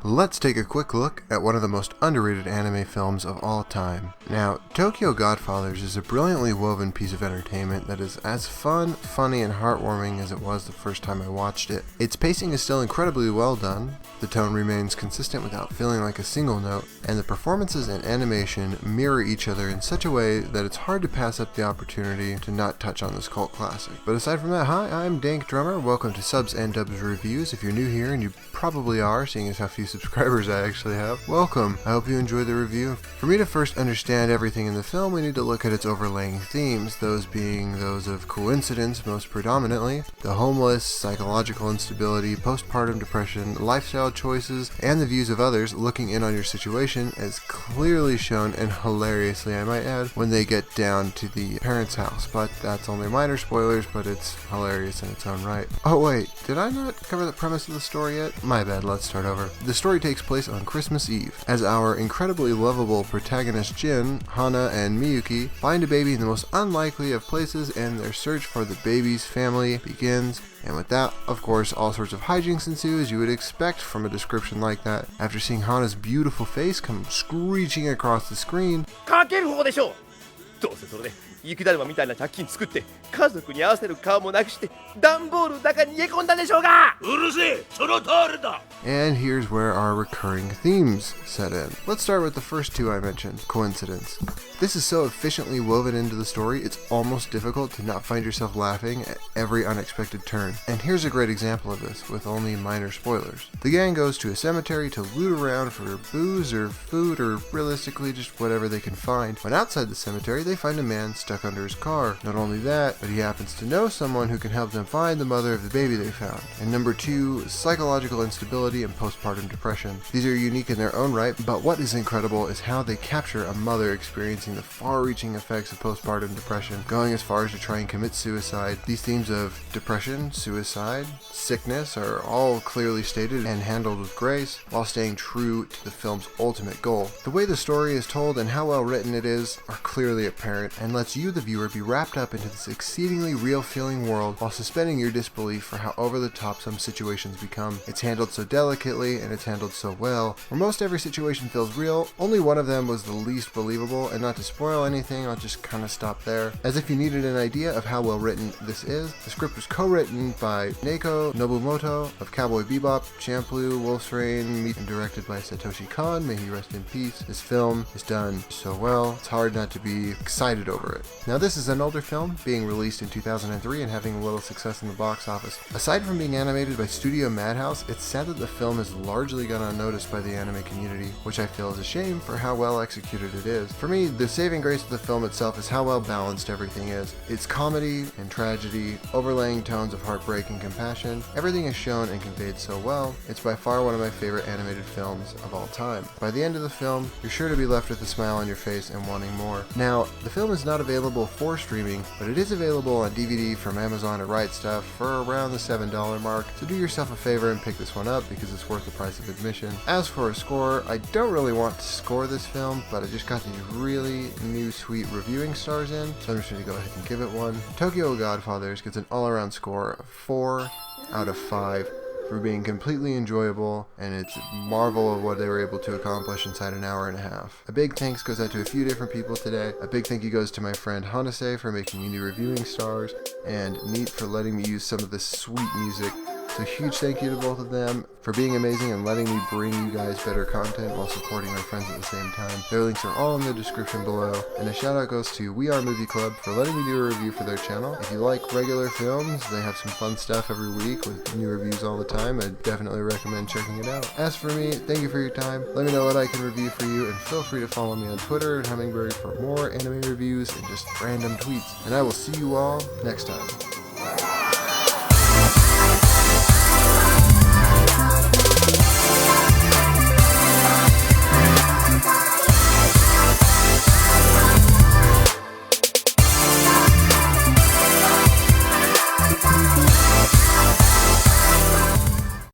Let's take a quick look at one of the most underrated anime films of all time. Now, Tokyo Godfathers is a brilliantly woven piece of entertainment that is as fun, funny, and heartwarming as it was the first time I watched it. Its pacing is still incredibly well done, the tone remains consistent without feeling like a single note, and the performances and animation mirror each other in such a way that it's hard to pass up the opportunity to not touch on this cult classic. But aside from that, hi, I'm Dank Drummer. Welcome to Subs and Dubs Reviews. If you're new here, and you probably are, seeing as how few subscribers I actually have, welcome. I hope you enjoy the review. For me to first understand everything in the film, we need to look at its overlaying themes, those being those of coincidence most predominantly, the homeless, psychological instability, postpartum depression, lifestyle choices, and the views of others looking in on your situation, as clearly shown, and hilariously I might add, when they get down to the parents' house. But that's only minor spoilers, but it's hilarious in its own right. Oh wait, did I not cover the premise of the story yet? My bad, let's start over. The story takes place on Christmas Eve, as our incredibly lovable protagonist Jin, Hana, and Miyuki find a baby in the most unlikely of places, and their search for the baby's family begins. And with that, of course, all sorts of hijinks ensue, as you would expect from a description like that. After seeing Hana's beautiful face come screeching across the screen, かける方でしょう。どうせそれで雪だるまみたいな借金作って家族に合わせる顔もなくして段ボールの中に逃げ込んだでしょうが。うるせえ、その通りだ。 And here's where our recurring themes set in. Let's start with the first two I mentioned, coincidence. This is so efficiently woven into the story, it's almost difficult to not find yourself laughing at every unexpected turn. And here's a great example of this, with only minor spoilers. The gang goes to a cemetery to loot around for booze or food, or realistically just whatever they can find. When outside the cemetery, they find a man stuck under his car. Not only that, but he happens to know someone who can help them find the mother of the baby they found. And number two, psychological instability and postpartum depression. These are unique in their own right, but what is incredible is how they capture a mother experiencing the far-reaching effects of postpartum depression, going as far as to try and commit suicide. These themes of depression, suicide, sickness are all clearly stated and handled with grace, while staying true to the film's ultimate goal. The way the story is told and how well written it is are clearly apparent, and lets you, the viewer, be wrapped up into this exceedingly real-feeling world while suspending your disbelief for how over-the-top some situations become. It's handled so delicately, and it's handled so well. Where most every situation feels real, only one of them was the least believable, and not to spoil anything, I'll just kind of stop there. As if you needed an idea of how well written this is, the script was co-written by Neko Nobumoto of Cowboy Bebop, Champloo, Wolf's Rain, and directed by Satoshi Kon, may he rest in peace. This film is done so well, it's hard not to be excited over it. Now this is an older film, being released in 2003 and having little success in the box office. Aside from being animated by Studio Madhouse, it's sad that the film has largely gone unnoticed by the anime community, which I feel is a shame for how well executed it is. For me, the saving grace of the film itself is how well balanced everything is. It's comedy and tragedy, overlaying tones of heartbreak and compassion. Everything is shown and conveyed so well. It's by far one of my favorite animated films of all time. By the end of the film, you're sure to be left with a smile on your face and wanting more. Now, the film is not available for streaming, but it is available on DVD from Amazon or Right Stuff for around the $7 mark, so do yourself a favor and pick this one up because it's worth the price of admission. As for a score, I don't really want to score this film, but I just got these really new sweet reviewing stars in, so I'm just going to go ahead and give it one. Tokyo Godfathers gets an all-around score of 4 out of 5 for being completely enjoyable, and it's a marvel of what they were able to accomplish inside an hour and a half. A big thanks goes out to a few different people today. A big thank you goes to my friend Hanase for making me new reviewing stars, and NEET for letting me use some of this sweet music. So huge thank you to both of them for being amazing and letting me bring you guys better content while supporting our friends at the same time. Their links are all in the description below. And a shout out goes to We Are Movie Club for letting me do a review for their channel. If you like regular films, they have some fun stuff every week with new reviews all the time. I definitely recommend checking it out. As for me, thank you for your time. Let me know what I can review for you, and feel free to follow me on Twitter and Hummingbird for more anime reviews and just random tweets. And I will see you all next time.